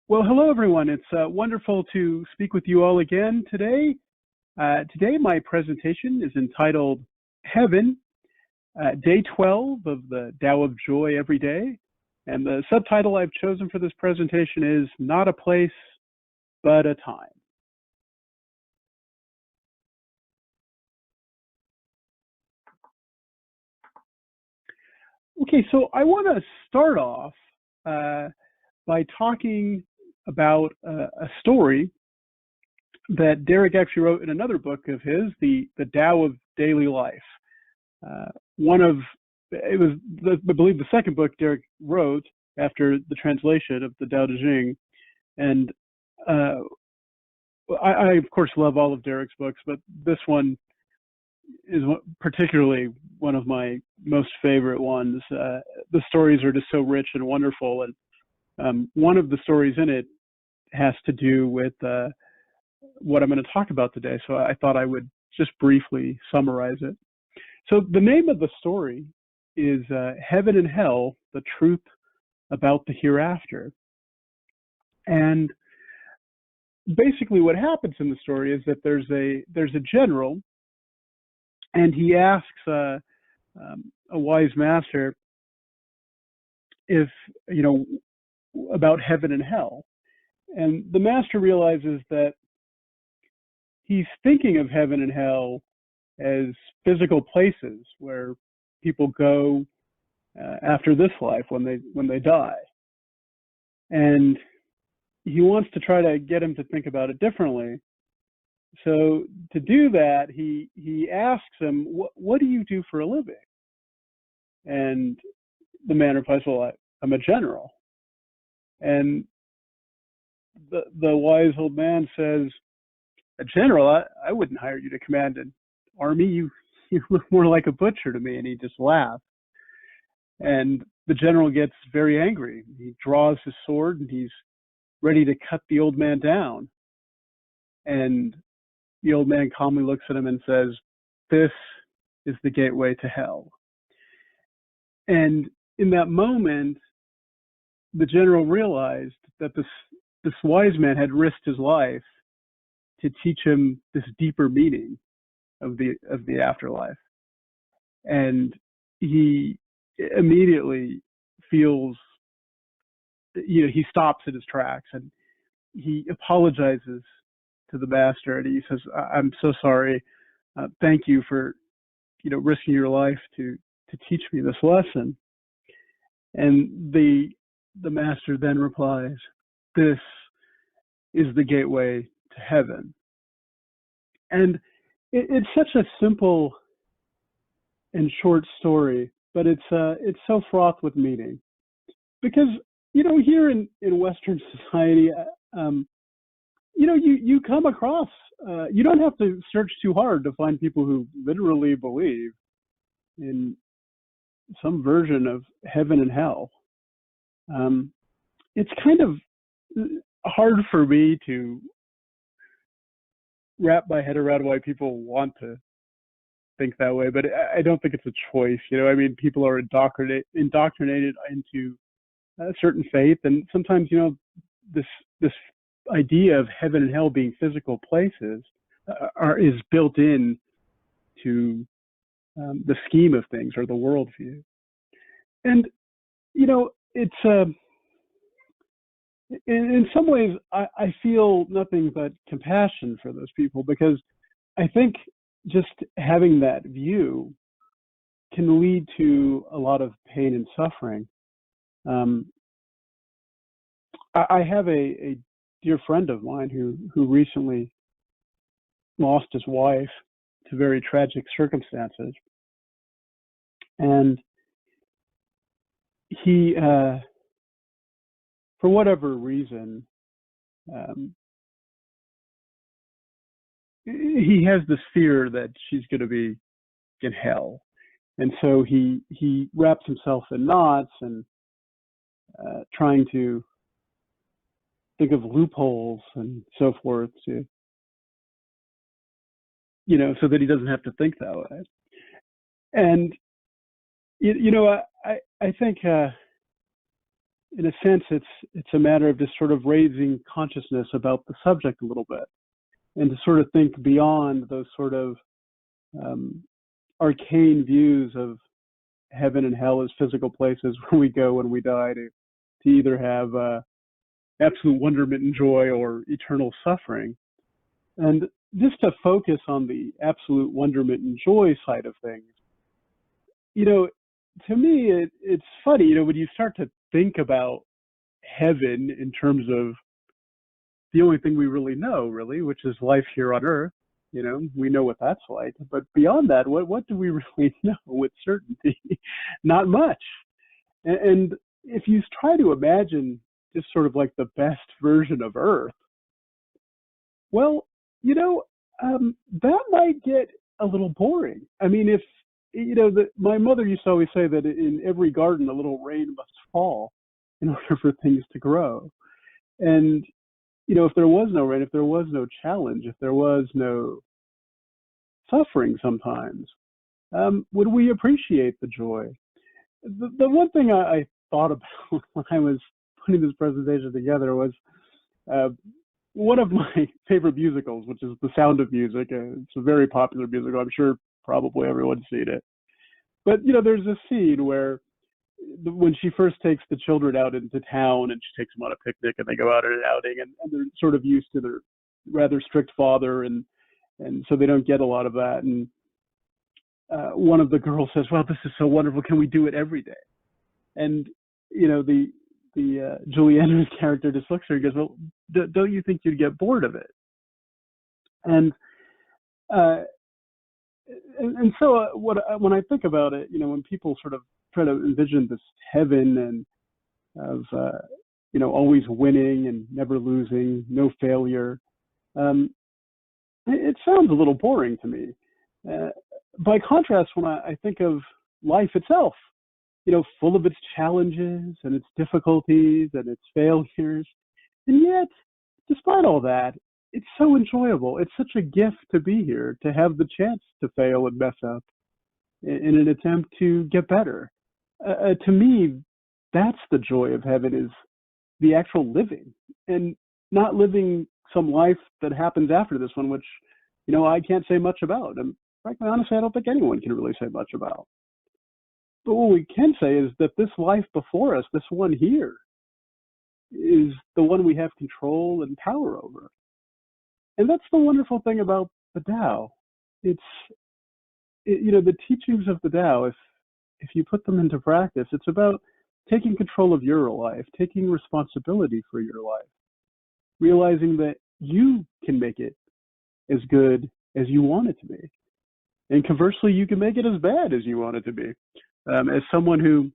Well, hello everyone. It's wonderful to speak with you all again today. Today my presentation is entitled Heaven, Day 12 of the Tao of Joy Every Day. And the subtitle I've chosen for this presentation is Not a Place, but a Time. Okay, so I want to start off by talking about a story that Derek actually wrote in another book of his, the Tao of Daily Life. I believe, the second book Derek wrote after the translation of the Tao Te Ching. And I, of course, love all of Derek's books, but this one is particularly one of my most favorite ones. The stories are just so rich and wonderful. And one of the stories in it has to do with what I'm going to talk about today. So I thought I would just briefly summarize it. So the name of the story is Heaven and Hell, the Truth About the Hereafter. And basically what happens in the story is that there's a general, and he asks a wise master about heaven and hell. And the master realizes that he's thinking of heaven and hell as physical places where people go after this life when they die. And he wants to try to get him to think about it differently. So to do that, he asks him, what do you do for a living? And the man replies, well, I'm a general. And the wise old man says, a general? I wouldn't hire you to command an army. You look more like a butcher to me. And he just laughs. And the general gets very angry. He draws his sword and he's ready to cut the old man down. And the old man calmly looks at him and says, this is the gateway to hell. And in that moment, the general realized that this wise man had risked his life to teach him this deeper meaning of the afterlife. And he immediately feels, he stops in his tracks and he apologizes to the master and he says, I'm so sorry. Thank you for, risking your life to teach me this lesson. And the master then replies, this is the gateway to heaven. And it's such a simple and short story, but it's so fraught with meaning. Because, here in Western society, you come across, you don't have to search too hard to find people who literally believe in some version of heaven and hell. It's kind of hard for me to wrap my head around why people want to think that way, but I don't think it's a choice. People are indoctrinated into a certain faith, and sometimes, this idea of heaven and hell being physical places is built in to the scheme of things or the worldview. And, it's in some ways, I feel nothing but compassion for those people, because I think just having that view can lead to a lot of pain and suffering. I have a dear friend of mine who recently lost his wife to very tragic circumstances. And he, for whatever reason, he has this fear that she's going to be in hell. And so he wraps himself in knots and trying to think of loopholes and so forth to, so that he doesn't have to think that way. And, I think in a sense, it's a matter of just sort of raising consciousness about the subject a little bit, and to sort of think beyond those sort of um, arcane views of heaven and hell as physical places where we go when we die to either have absolute wonderment and joy or eternal suffering. And just to focus on the absolute wonderment and joy side of things, you know, to me, it's funny, when you start to think about heaven in terms of the only thing we really know, really, which is life here on earth. We know what that's like. But beyond that, what do we really know with certainty? Not much. And if you try to imagine just sort of like the best version of Earth, well, you know, that might get a little boring. I mean, if my mother used to always say that in every garden a little rain must fall in order for things to grow. And if there was no rain, if there was no challenge, if there was no suffering sometimes, would we appreciate the joy? The one thing I thought about when I was putting this presentation together was uh, one of my favorite musicals, which is The Sound of Music. It's a very popular musical. I'm sure probably everyone's seen it. But, there's a scene where when she first takes the children out into town and she takes them on a picnic and they go out on an outing, and they're sort of used to their rather strict father, and so they don't get a lot of that. And one of the girls says, "Well, this is so wonderful. Can we do it every day?" And the Julie Andrews character just looks at her and goes, "Well, don't you think you'd get bored of it?" And uh, so when I think about it, when people sort of try to envision this heaven and of always winning and never losing, no failure, it sounds a little boring to me. By contrast, when I think of life itself, full of its challenges and its difficulties and its failures, and yet, despite all that, it's so enjoyable. It's such a gift to be here, to have the chance to fail and mess up in an attempt to get better. To me, that's the joy of heaven, is the actual living, and not living some life that happens after this one, which, I can't say much about. And frankly, honestly, I don't think anyone can really say much about. But what we can say is that this life before us, this one here, is the one we have control and power over. And that's the wonderful thing about the Tao. The teachings of the Tao, if you put them into practice, it's about taking control of your life, taking responsibility for your life, realizing that you can make it as good as you want it to be. And conversely, you can make it as bad as you want it to be. As someone who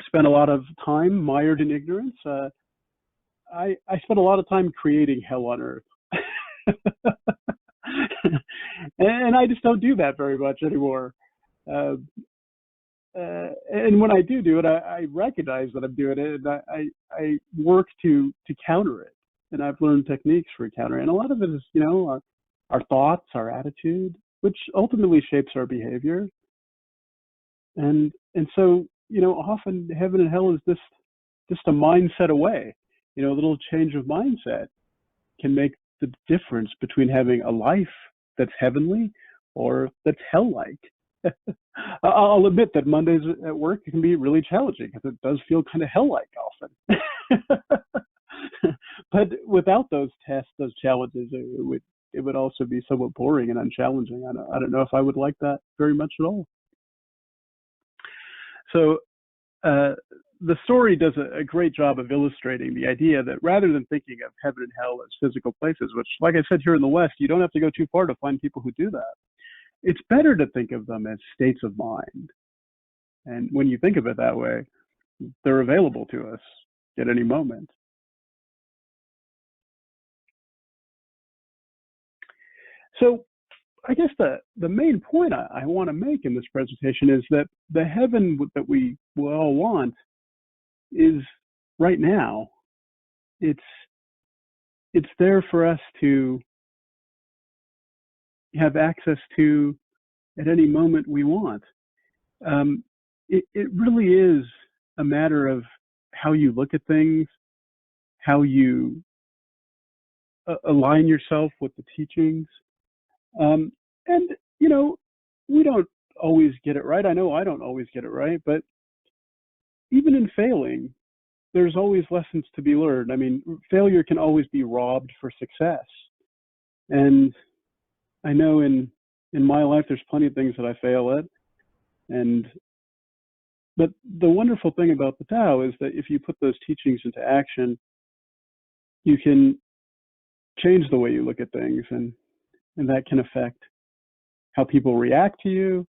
spent a lot of time mired in ignorance, I spent a lot of time creating hell on earth. And I just don't do that very much anymore. And when I do it, I recognize that I'm doing it, and I work to counter it. And I've learned techniques for countering. And a lot of it is, our thoughts, our attitude, which ultimately shapes our behavior. And so, often heaven and hell is just a mindset away. A little change of mindset can make the difference between having a life that's heavenly or that's hell-like. I'll admit that Mondays at work can be really challenging because it does feel kind of hell-like often. But without those tests, those challenges, it would also be somewhat boring and unchallenging. I don't know if I would like that very much at all. So the story does a great job of illustrating the idea that rather than thinking of heaven and hell as physical places, which, like I said, here in the West, you don't have to go too far to find people who do that. It's better to think of them as states of mind. And when you think of it that way, they're available to us at any moment. So I guess the main point I want to make in this presentation is that the heaven that we all want is right now. It's there for us to have access to at any moment we want. It really is a matter of how you look at things, how you align yourself with the teachings. Um, and, you know, we don't always get it right. I know I don't always get it right, but even in failing, there's always lessons to be learned. I mean, failure can always be robbed for success. And I know in my life, there's plenty of things that I fail at. And but the wonderful thing about the Tao is that if you put those teachings into action, you can change the way you look at things, and that can affect how people react to you,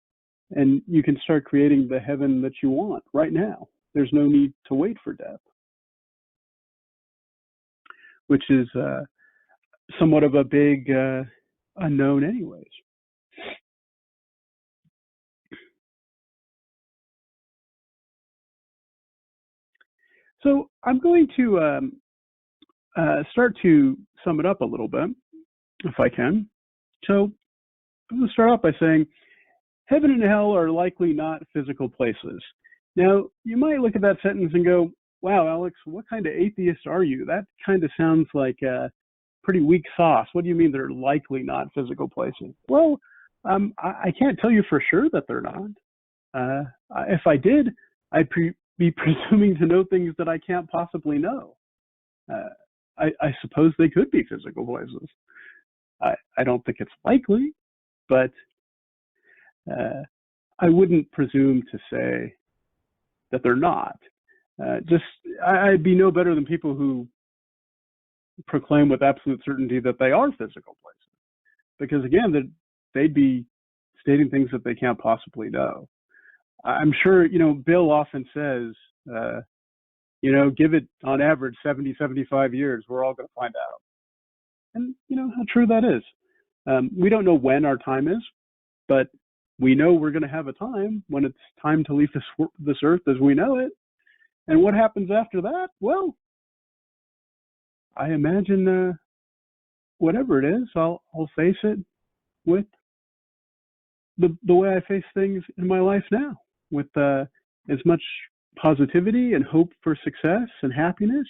and you can start creating the heaven that you want right now. There's no need to wait for death, which is somewhat of a big unknown anyways. So I'm going to start to sum it up a little bit, if I can. So I'm going to start off by saying heaven and hell are likely not physical places. Now, you might look at that sentence and go, wow, Alex, what kind of atheist are you? That kind of sounds like pretty weak sauce. What do you mean they're likely not physical places? Well, I can't tell you for sure that they're not. If I did, I'd be presuming to know things that I can't possibly know. I suppose they could be physical places. I don't think it's likely, but I wouldn't presume to say that they're not. I'd be no better than people who proclaim with absolute certainty that they are physical places, because again, they'd be stating things that they can't possibly know. I'm sure, Bill often says, give it on average 70, 75 years, we're all going to find out. And how true that is. We don't know when our time is, but we know we're going to have a time when it's time to leave this earth as we know it. And what happens after that? Well, I imagine whatever it is, I'll face it with the way I face things in my life now, with as much positivity and hope for success and happiness.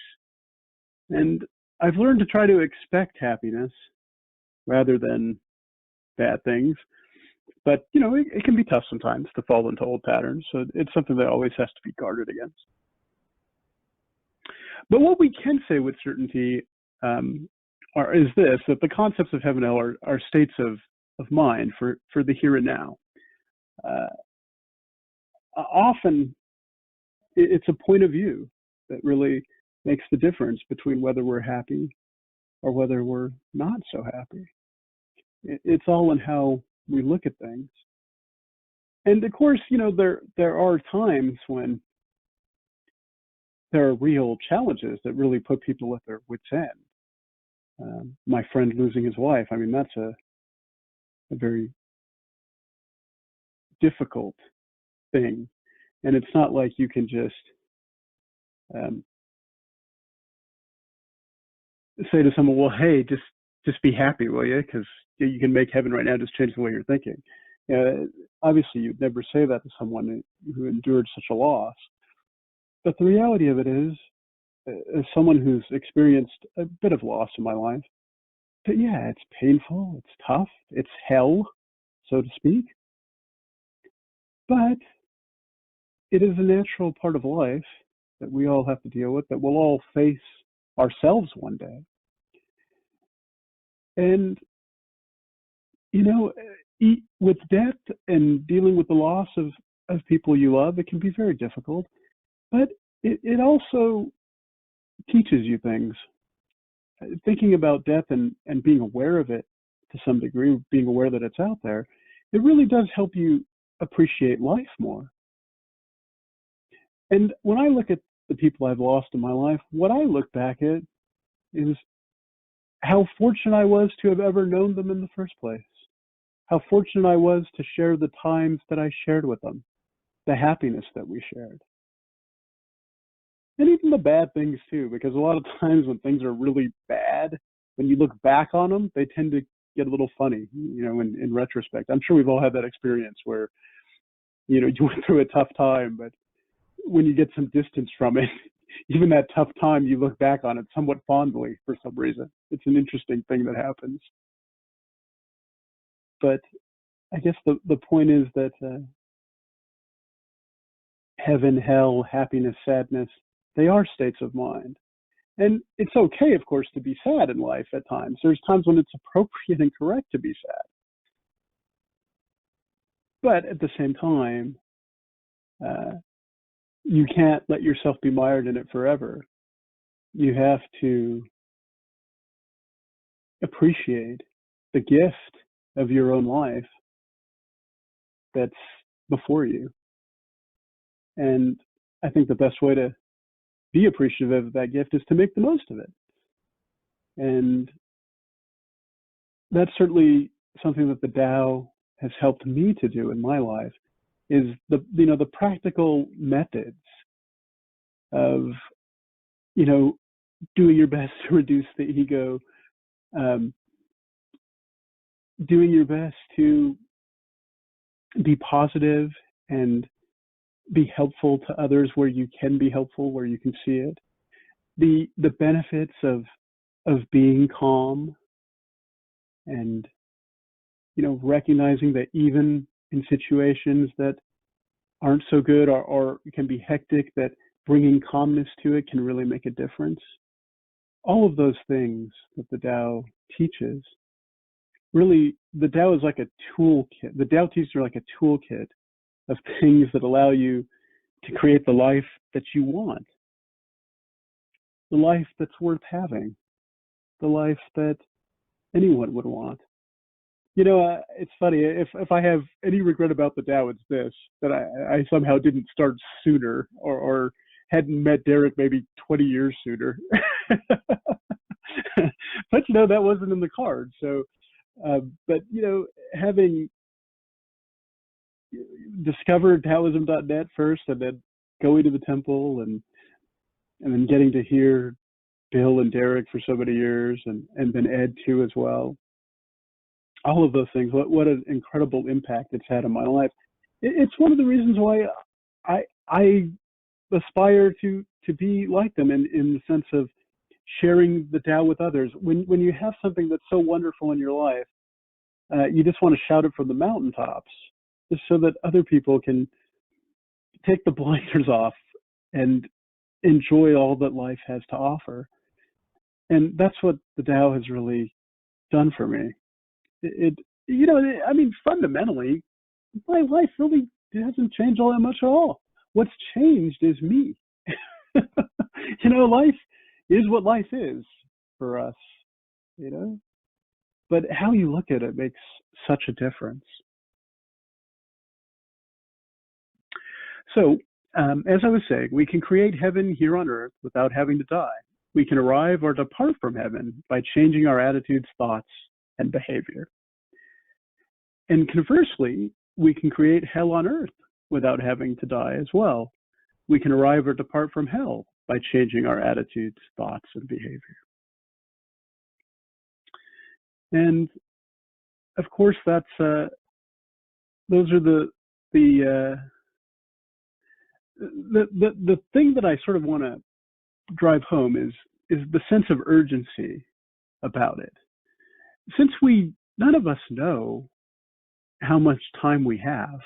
And I've learned to try to expect happiness rather than bad things. But, it can be tough sometimes to fall into old patterns. So it's something that always has to be guarded against. But what we can say with certainty is this, that the concepts of heaven and hell are states of mind for the here and now. Often, it's a point of view that really makes the difference between whether we're happy or whether we're not so happy. It's all in how we look at things. And of course, there are times when there are real challenges that really put people at their wits' end. My friend losing his wife, I mean, that's a very difficult thing. And it's not like you can just say to someone, well, hey, just be happy, will you? Because you can make heaven right now, just change the way you're thinking. Obviously, you'd never say that to someone who endured such a loss. But the reality of it is, as someone who's experienced a bit of loss in my life, that yeah, it's painful, it's tough, it's hell, so to speak. But it is a natural part of life that we all have to deal with, that we'll all face ourselves one day. And, with death and dealing with the loss of people you love, it can be very difficult. But it also teaches you things. Thinking about death and being aware of it to some degree, being aware that it's out there, it really does help you appreciate life more. And when I look at the people I've lost in my life, what I look back at is how fortunate I was to have ever known them in the first place. How fortunate I was to share the times that I shared with them, the happiness that we shared. And even the bad things too, because a lot of times when things are really bad, when you look back on them, they tend to get a little funny, in retrospect. I'm sure we've all had that experience where, you went through a tough time, but when you get some distance from it, even that tough time, you look back on it somewhat fondly for some reason. It's an interesting thing that happens. But I guess the point is that heaven, hell, happiness, sadness, they are states of mind. And it's okay, of course, to be sad in life at times. There's times when it's appropriate and correct to be sad. But at the same time, uh, you can't let yourself be mired in it forever. You have to appreciate the gift of your own life that's before you. And I think the best way to be appreciative of that gift is to make the most of it. And that's certainly something that the Tao has helped me to do in my life, is the practical methods of you know doing your best to reduce the ego, um, doing your best to be positive and be helpful to others where you can be helpful, where you can see it. The benefits of being calm, and recognizing that even in situations that aren't so good, or can be hectic, that bringing calmness to it can really make a difference. All of those things that the Tao teaches, really, the Tao is like a toolkit. The Tao teaches are like a toolkit of things that allow you to create the life that you want, the life that's worth having, the life that anyone would want. It's funny. If I have any regret about the Tao, it's this: that I somehow didn't start sooner, or hadn't met Derek maybe 20 years sooner. But that wasn't in the cards. So, but having discovered Taoism.net first, and then going to the temple, and then getting to hear Bill and Derek for so many years, and then Ed too as well. All of those things, what an incredible impact it's had on my life. It's one of the reasons why I aspire to be like them, in the sense of sharing the Tao with others. When you have something that's so wonderful in your life, you just want to shout it from the mountaintops, just so that other people can take the blinders off and enjoy all that life has to offer. And that's what the Tao has really done for me. I mean, fundamentally, my life really hasn't changed all that much at all. What's changed is me. Life is what life is for us, but how you look at it makes such a difference. So, as I was saying, we can create heaven here on earth without having to die. We can arrive or depart from heaven by changing our attitudes, thoughts, and behavior. And conversely, we can create hell on earth without having to die as well. We can arrive or depart from hell by changing our attitudes, thoughts, and behavior. And of course, those are the thing that I sort of want to drive home is the sense of urgency about it. Since none of us know how much time we have,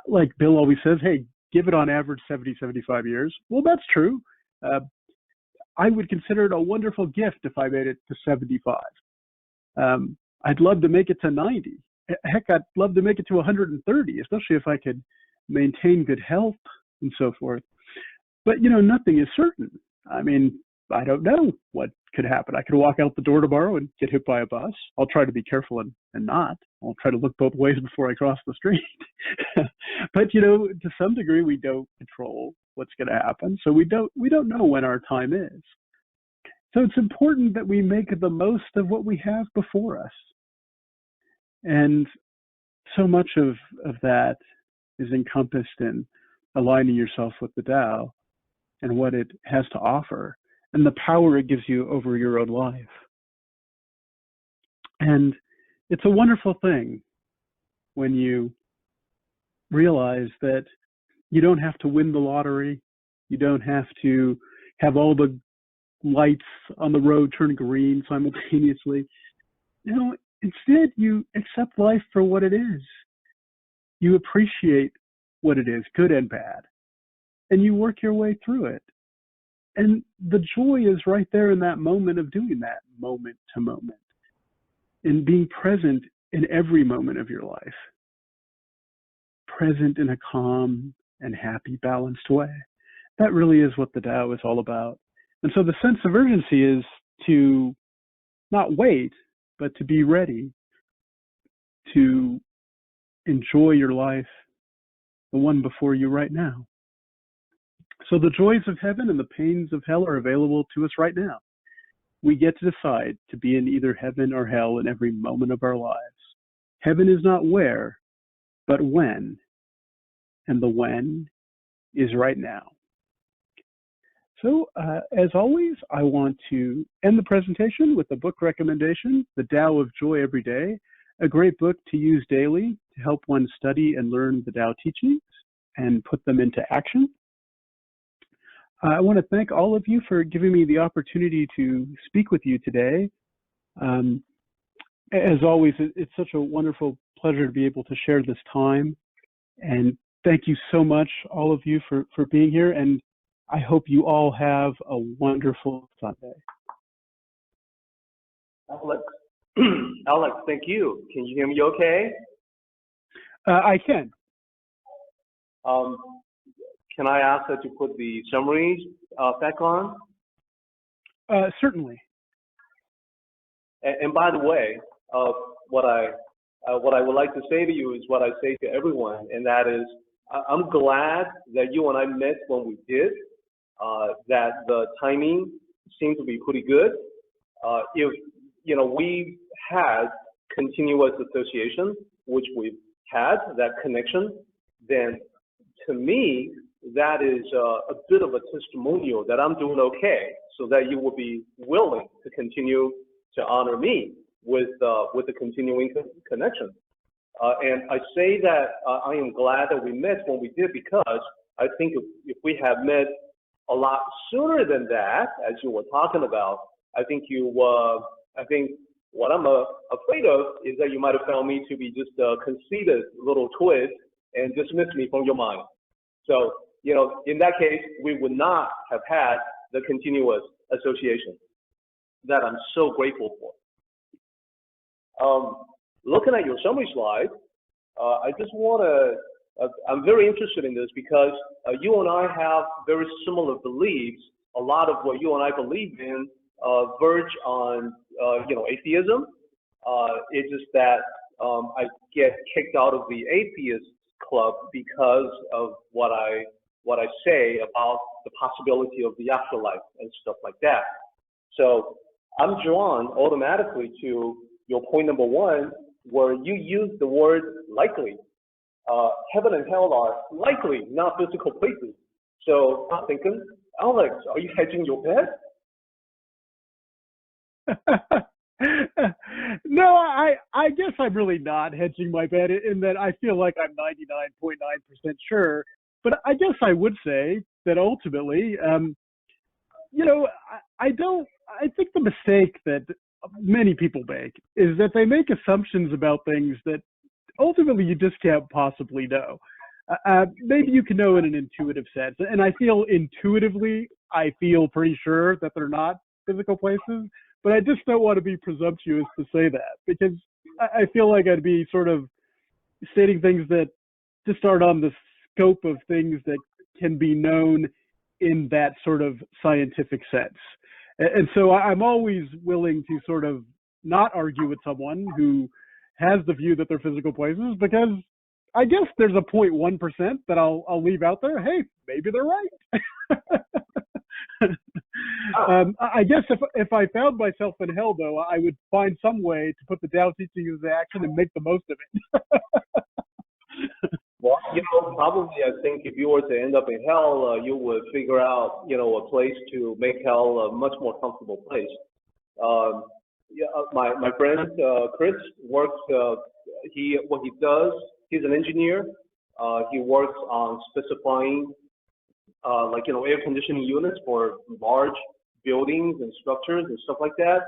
like Bill always says, hey, give it on average 70, 75 years. Well, that's true. I would consider it a wonderful gift if I made it to 75. I'd love to make it to 90. Heck, I'd love to make it to 130, especially if I could maintain good health and so forth. But, nothing is certain. I mean, I don't know what could happen. I could walk out the door tomorrow and get hit by a bus. I'll try to be careful and not. I'll try to look both ways before I cross the street. But, to some degree, we don't control what's going to happen. So we don't know when our time is. So it's important that we make the most of what we have before us. And so much of that is encompassed in aligning yourself with the Tao and what it has to offer, and the power it gives you over your own life. And it's a wonderful thing when you realize that you don't have to win the lottery. You don't have to have all the lights on the road turn green simultaneously. Instead, you accept life for what it is. You appreciate what it is, good and bad, and you work your way through it. And the joy is right there in that moment of doing that, moment to moment, in being present in every moment of your life, present in a calm and happy, balanced way. That really is what the Tao is all about. And so the sense of urgency is to not wait, but to be ready to enjoy your life, the one before you right now. So the joys of heaven and the pains of hell are available to us right now. We get to decide to be in either heaven or hell in every moment of our lives. Heaven is not where, but when. And the when is right now. So, as always, I want to end the presentation with a book recommendation, The Tao of Joy Every Day, a great book to use daily to help one study and learn the Tao teachings and put them into action. I want to thank all of you for giving me the opportunity to speak with you today. As always, it's such a wonderful pleasure to be able to share this time. And thank you so much, all of you, for being here. And I hope you all have a wonderful Sunday. Alex, Alex, thank you. Can you hear me okay? I can. Can I ask that you put the summaries back on? Certainly. And by the way, what I would like to say to you is what I say to everyone, and that is, I'm glad that you and I met when we did. That the timing seemed to be pretty good. If we had continuous association, which we've had that connection, then to me that is a bit of a testimonial that I'm doing okay, so that you will be willing to continue to honor me with the continuing connection. And I say that I am glad that we met when we did, because I think if we had met a lot sooner than that, as you were talking about, I think what I'm afraid of is that you might have found me to be just a conceited little twit and dismiss me from your mind. So, in that case, we would not have had the continuous association that I'm so grateful for. Looking at your summary slide, I just want to, I'm very interested in this because you and I have very similar beliefs. A lot of what you and I believe in verge on, atheism. It's just that I get kicked out of the atheist club because of what I say about the possibility of the afterlife and stuff like that. So I'm drawn automatically to your point number one, where you use the word likely. Heaven and hell are likely not physical places. So I'm thinking, Alex, are you hedging your bet? No, I guess I'm really not hedging my bet in that I feel like I'm 99.9% sure. But I guess I would say that ultimately, I think the mistake that many people make is that they make assumptions about things that ultimately you just can't possibly know. Maybe you can know in an intuitive sense, and I feel intuitively, I feel pretty sure that they're not physical places, but I just don't want to be presumptuous to say that, because I feel like I'd be sort of stating things that just aren't on the scope of things that can be known in that sort of scientific sense. And so I'm always willing to sort of not argue with someone who has the view that they're physical places, because I guess there's a 0.1% that I'll leave out there. Hey, maybe they're right. I guess if I found myself in hell, though, I would find some way to put the Tao teachings into action and make the most of it. Well, probably I think if you were to end up in hell, you would figure out, a place to make hell a much more comfortable place. My friend Chris works. What he does, he's an engineer. He works on specifying like, air conditioning units for large buildings and structures and stuff like that.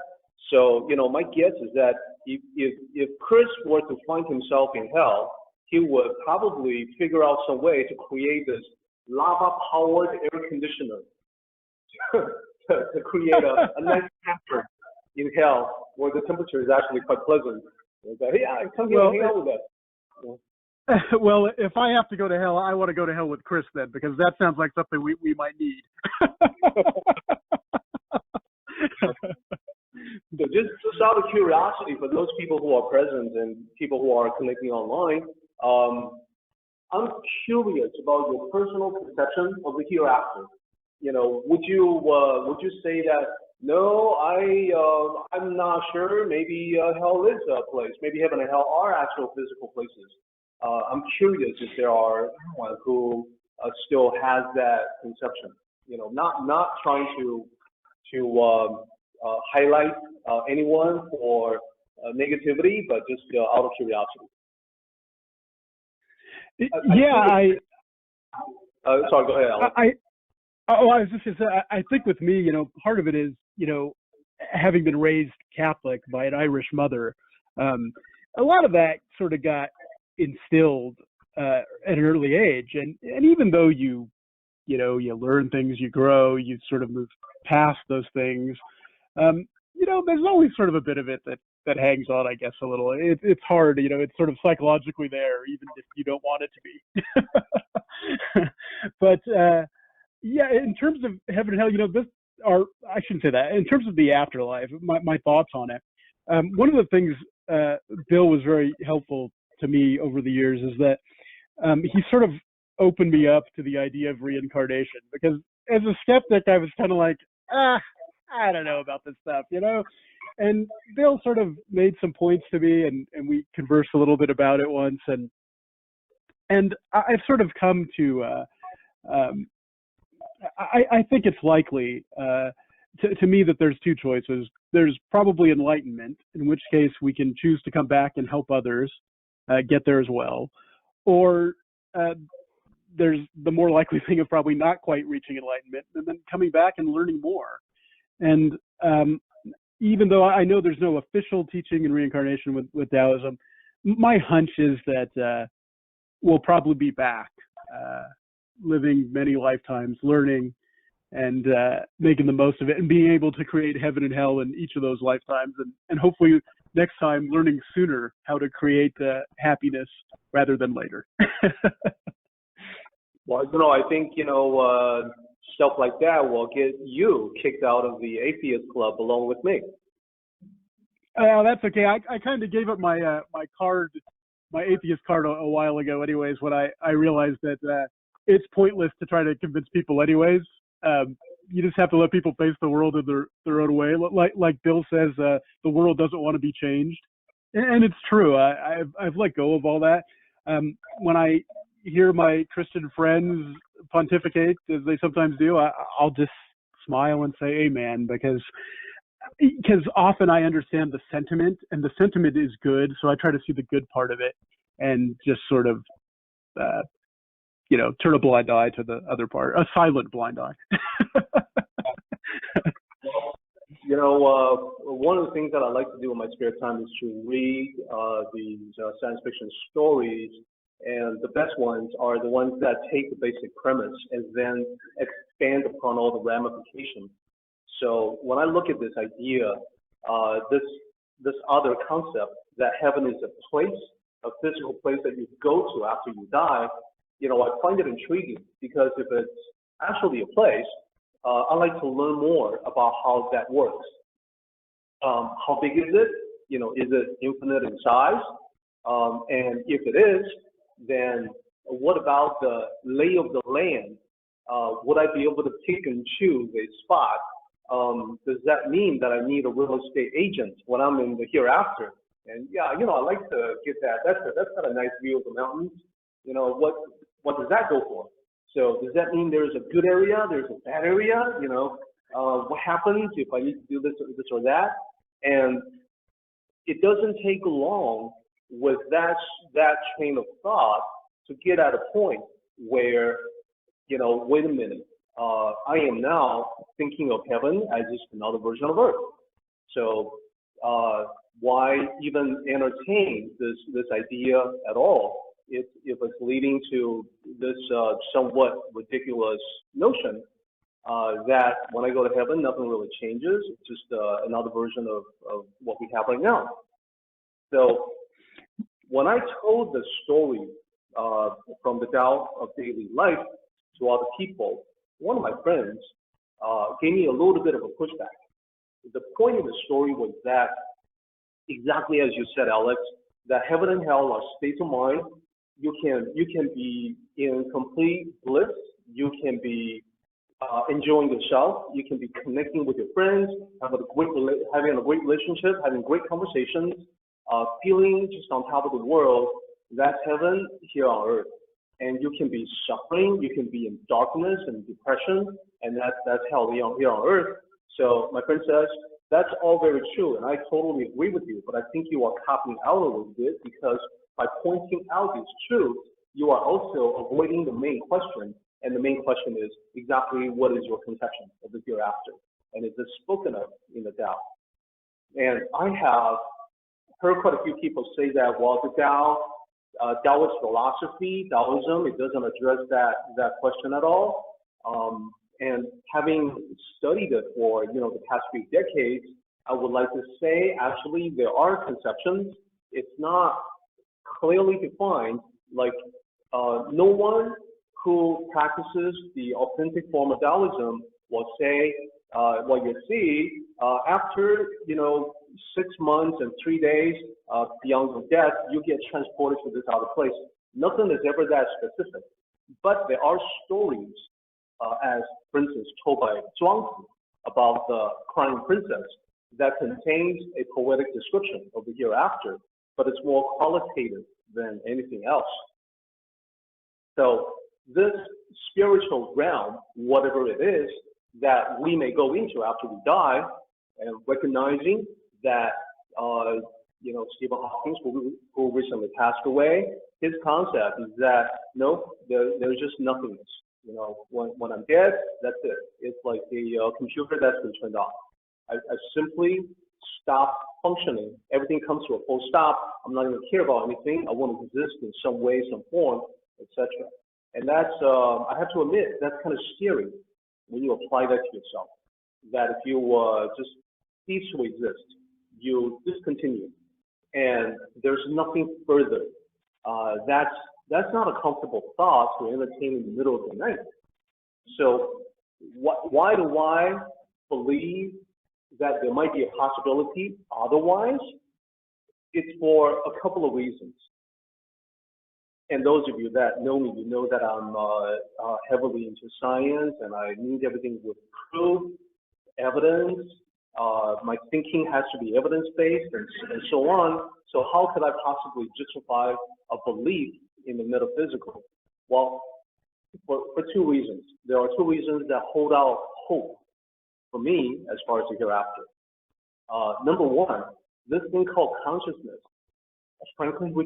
So, my guess is that if Chris were to find himself in hell, he would probably figure out some way to create this lava-powered air conditioner to create a nice temperature in hell where the temperature is actually quite pleasant. Like, hey, come here and hang out with us. Well, if I have to go to hell, I want to go to hell with Chris then, because that sounds like something we might need. So just out of curiosity, for those people who are present and people who are connecting online, I'm curious about your personal perception of the hereafter. Would you say that no, I'm not sure. Maybe hell is a place. Maybe heaven and hell are actual physical places. I'm curious if there are anyone who still has that conception. Not trying to highlight anyone for negativity, but just out of curiosity. Sorry, go ahead, Alex. I was just going to say, I think with me, part of it is, having been raised Catholic by an Irish mother, a lot of that sort of got instilled at an early age, and even though you learn things, you grow, you sort of move past those things. There's always sort of a bit of it that hangs on, I guess, a little. It's hard, it's sort of psychologically there, even if you don't want it to be. But yeah, in terms of heaven and hell, I shouldn't say that. In terms of the afterlife, my thoughts on it. One of the things Bill was very helpful to me over the years is that he sort of opened me up to the idea of reincarnation, because as a skeptic, I was kind of like, I don't know about this stuff, and Bill sort of made some points to me, and we conversed a little bit about it once, and I've sort of come to I think it's likely to me that there's two choices. There's probably enlightenment, in which case we can choose to come back and help others get there as well, or there's the more likely thing of probably not quite reaching enlightenment and then coming back and learning more. And even though I know there's no official teaching in reincarnation with Taoism, my hunch is that we'll probably be back, living many lifetimes, learning and making the most of it, and being able to create heaven and hell in each of those lifetimes, and hopefully next time learning sooner how to create happiness rather than later. Well, I think, stuff like that will get you kicked out of the atheist club along with me. That's okay. I kind of gave up my my atheist card a while ago anyways, when I realized that it's pointless to try to convince people anyways. You just have to let people face the world in their own way. Like Bill says, the world doesn't want to be changed. And it's true. I've let go of all that. When I hear my Christian friends pontificate, as they sometimes do, I'll just smile and say amen, because often I understand the sentiment, and the sentiment is good, so I try to see the good part of it and just sort of turn a blind eye to the other part, a silent blind eye. One of the things that I like to do in my spare time is to read these science fiction stories, and the best ones are the ones that take the basic premise and then expand upon all the ramifications. So when I look at this idea, this other concept that heaven is a place, a physical place that you go to after you die, I find it intriguing, because if it's actually a place, I like to learn more about how that works. How big is it? Is it infinite in size? And if it is, then what about the lay of the land? Would I be able to pick and choose a spot? Does that mean that I need a real estate agent when I'm in the hereafter? And yeah, I like to get that. That's got a nice view of the mountains. What does that go for? So does that mean there's a good area, there's a bad area? What happens if I need to do this or that? And it doesn't take long with that train of thought to get at a point where wait a minute. I am now thinking of heaven as just another version of earth. So why even entertain this idea at all if it's leading to this somewhat ridiculous notion that when I go to heaven, nothing really changes. It's just another version of what we have right now. So when I told the story from the Tao of daily life to other people, one of my friends gave me a little bit of a pushback. The point of the story was that, exactly as you said, Alex, that heaven and hell are states of mind. You can be in complete bliss. You can be enjoying yourself. You can be connecting with your friends, having a great relationship, having great conversations, feeling just on top of the world. That's heaven here on earth. And you can be suffering. You can be in darkness and depression, and that's hell here on earth. So my friend says, that's all very true, and I totally agree with you, but I think you are copying out a little bit because by pointing out these truths, you are also avoiding the main question, and the main question is exactly what is your conception of the hereafter, and is this spoken of in the Tao? And I have heard quite a few people say that, well, the Tao, Taoist philosophy, Taoism, it doesn't address that question at all. And having studied it for the past few decades, I would like to say actually there are conceptions. It's not clearly defined. Like no one who practices the authentic form of Taoism will say, well, you see, after 6 months and 3 days beyond your death, you get transported to this other place. Nothing is ever that specific, but there are stories. As for instance told by Zhuangzi about the crying princess that contains a poetic description of the hereafter, but it's more qualitative than anything else. So this spiritual realm, whatever it is, that we may go into after we die, and recognizing that, Stephen Hawking, who recently passed away, his concept is that, no, there's just nothingness. When I'm dead, that's it. It's like the computer that's been turned off. I simply stop functioning. Everything comes to a full stop. I'm not going to care about anything. I want to exist in some way, some form, etc. And that's, I have to admit, that's kind of scary when you apply that to yourself. That if you just cease to exist, you discontinue, and there's nothing further. That's not a comfortable thought to entertain in the middle of the night. So why do I believe that there might be a possibility otherwise? It's for a couple of reasons. And those of you that know me, you know that I'm heavily into science, and I need everything with proof, evidence. My thinking has to be evidence-based, and so on. So how could I possibly justify a belief in the metaphysical? Well, for two reasons. There are two reasons that hold out hope for me as far as the hereafter. Number one, this thing called consciousness. Frankly, we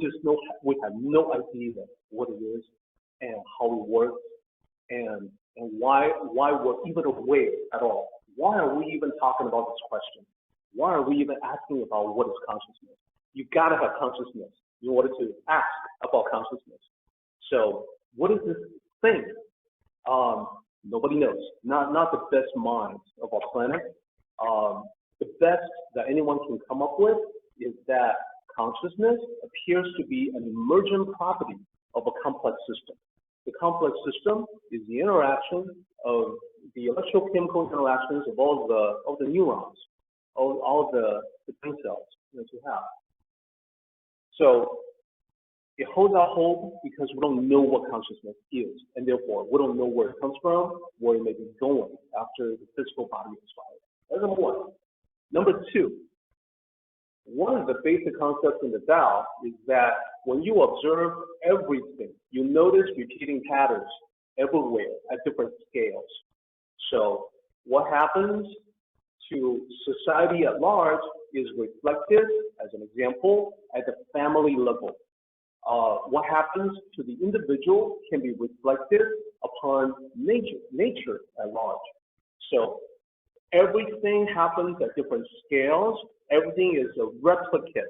have no idea what it is and how it works and why we're even aware at all. Why are we even talking about this question? Why are we even asking about what is consciousness? You've got to have consciousness in order to ask about consciousness. So what is this thing? Nobody knows. Not the best minds of our planet. The best that anyone can come up with is that consciousness appears to be an emergent property of a complex system. The complex system is the interaction of the electrochemical interactions of all the neurons, all the brain cells that you have. So it holds out hope because we don't know what consciousness is, and therefore we don't know where it comes from, where it may be going after the physical body expires. That's number one. Number two, one of the basic concepts in the Tao is that when you observe everything, you notice repeating patterns everywhere at different scales. So what happens to society at large is reflected, as an example, at the family level. What happens to the individual can be reflected upon nature at large. So everything happens at different scales. Everything is a replicate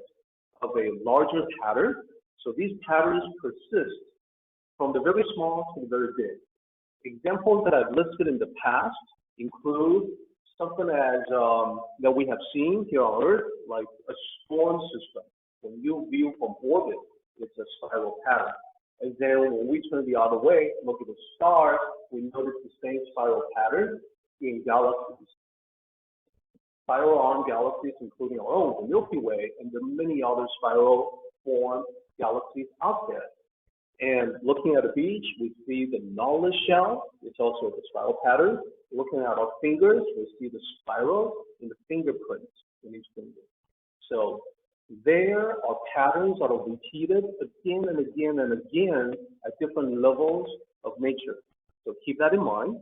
of a larger pattern. So these patterns persist from the very small to the very big. Examples that I've listed in the past include something as that we have seen here on Earth, like a storm system. When you view from orbit, it's a spiral pattern. And then when we turn the other way, look at the stars, we notice the same spiral pattern in galaxies. Spiral arm galaxies, including our own, the Milky Way, and the many other spiral form galaxies out there. And looking at a beach, we see the knowledge shell. It's also the spiral pattern. Looking at our fingers, we see the spiral in the fingerprints in each finger. So there are patterns that are repeated again and again and again at different levels of nature. So keep that in mind.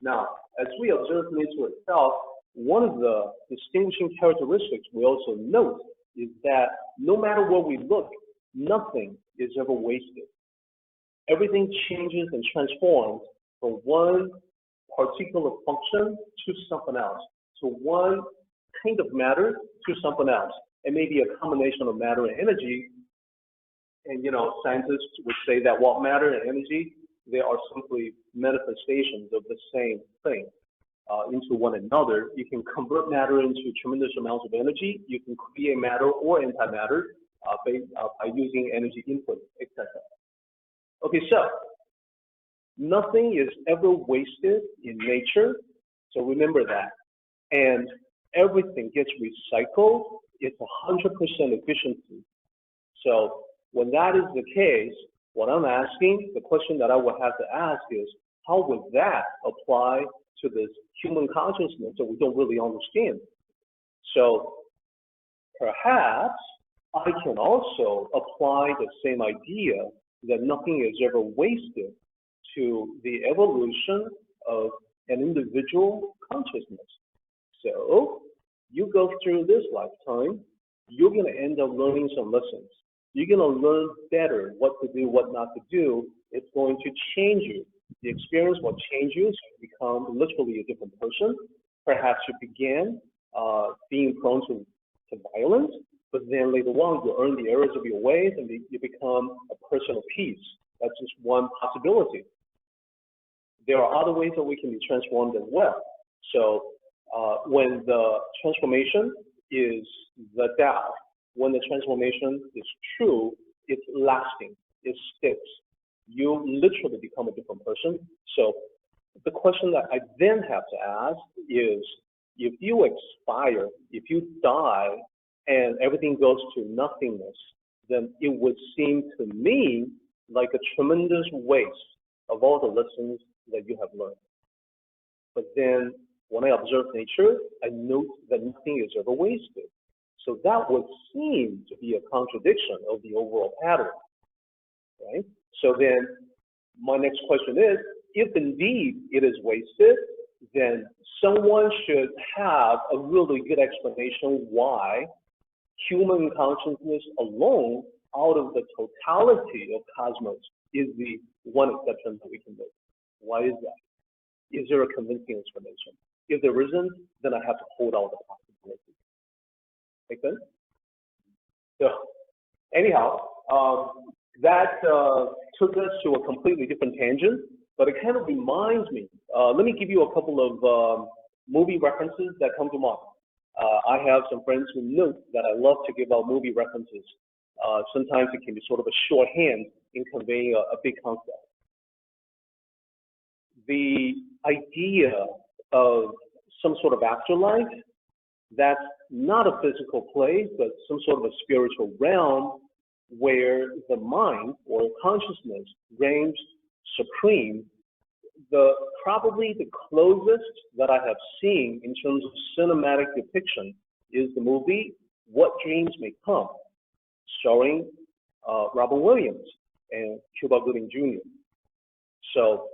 Now, as we observe nature itself, one of the distinguishing characteristics we also note is that no matter where we look, nothing is ever wasted. Everything changes and transforms from one particular function to something else, to one kind of matter to something else. It may be a combination of matter and energy. And, scientists would say that while matter and energy, they are simply manifestations of the same thing into one another. You can convert matter into tremendous amounts of energy. You can create matter or antimatter by using energy input, etc. Okay, so nothing is ever wasted in nature. So remember that. And everything gets recycled. It's 100% efficiency. So when that is the case, what I'm asking, the question that I would have to ask is, how would that apply to this human consciousness that we don't really understand? So perhaps I can also apply the same idea that nothing is ever wasted to the evolution of an individual consciousness. So you go through this lifetime, you're going to end up learning some lessons. You're going to learn better what to do, what not to do. It's going to change you. The experience will change you, so you become literally a different person. Perhaps you began being prone to violence, but then later on you earn the errors of your ways and you become a person of peace. That's just one possibility. There are other ways that we can be transformed as well. So when the transformation is the Tao, when the transformation is true, it's lasting, it sticks. You literally become a different person. So the question that I then have to ask is, if you expire, if you die, and everything goes to nothingness, then it would seem to me like a tremendous waste of all the lessons that you have learned. But then when I observe nature, I note that nothing is ever wasted. So that would seem to be a contradiction of the overall pattern, right? So then my next question is, if indeed it is wasted, then someone should have a really good explanation why human consciousness alone, out of the totality of cosmos, is the one exception that we can make. Why is that? Is there a convincing explanation? If there isn't, then I have to hold out the possibility. Make sense? So, anyhow, that took us to a completely different tangent, but it kind of reminds me. Let me give you a couple of movie references that come to mind. I have some friends who note that I love to give out movie references. Sometimes it can be sort of a shorthand in conveying a big concept. The idea of some sort of afterlife that's not a physical place, but some sort of a spiritual realm where the mind or consciousness reigns supreme. Probably the closest that I have seen in terms of cinematic depiction is the movie What Dreams May Come, starring Robin Williams and Cuba Gooding Jr. So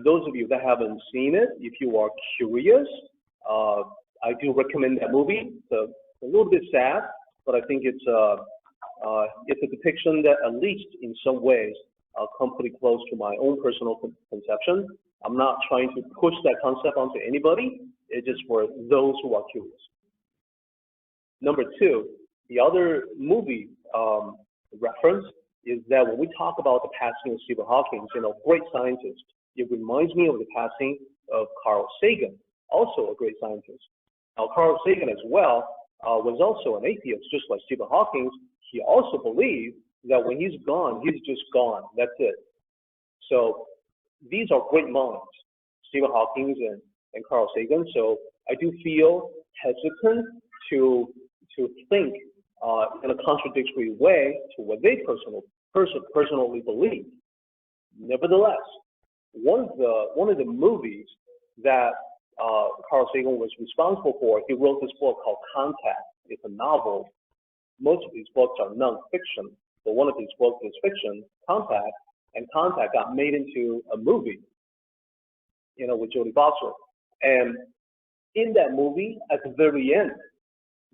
those of you that haven't seen it, if you are curious, I do recommend that movie. It's a little bit sad, but I think it's a depiction that, at least in some ways, come pretty close to my own personal conception. I'm not trying to push that concept onto anybody. It's just for those who are curious. Number two, the other movie reference is that when we talk about the passing of Stephen Hawking, great scientist, it reminds me of the passing of Carl Sagan, also a great scientist. Now, Carl Sagan as well was also an atheist, just like Stephen Hawking. He also believed that when he's gone, he's just gone. That's it. So these are great minds, Stephen Hawking and Carl Sagan. So I do feel hesitant to think in a contradictory way to what they personally believe. Nevertheless, one of the movies that Carl Sagan was responsible for, he wrote this book called Contact. It's a novel. Most of these books are non-fiction, but one of these books is fiction, Contact, and Contact got made into a movie, with Jodie Foster. And in that movie, at the very end,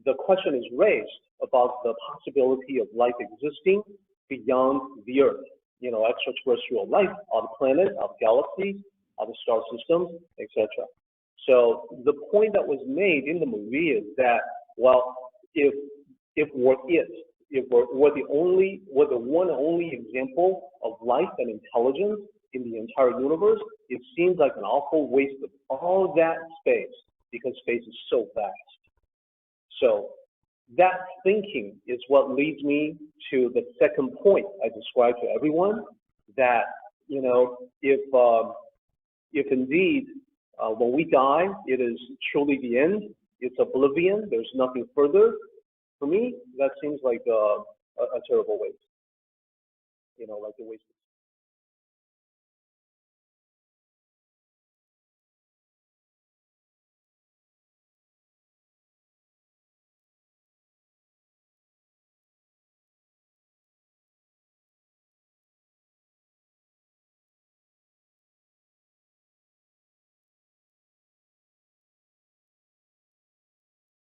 the question is raised about the possibility of life existing beyond the Earth, extraterrestrial life on planets, on galaxies, on the star systems, etc. So the point that was made in the movie is that, well, if we're the one and only example of life and intelligence in the entire universe, it seems like an awful waste of all that space because space is so vast. So that thinking is what leads me to the second point I described to everyone, that, if indeed when we die, it is truly the end, it's oblivion, there's nothing further, for me, that seems like a terrible waste, like a waste of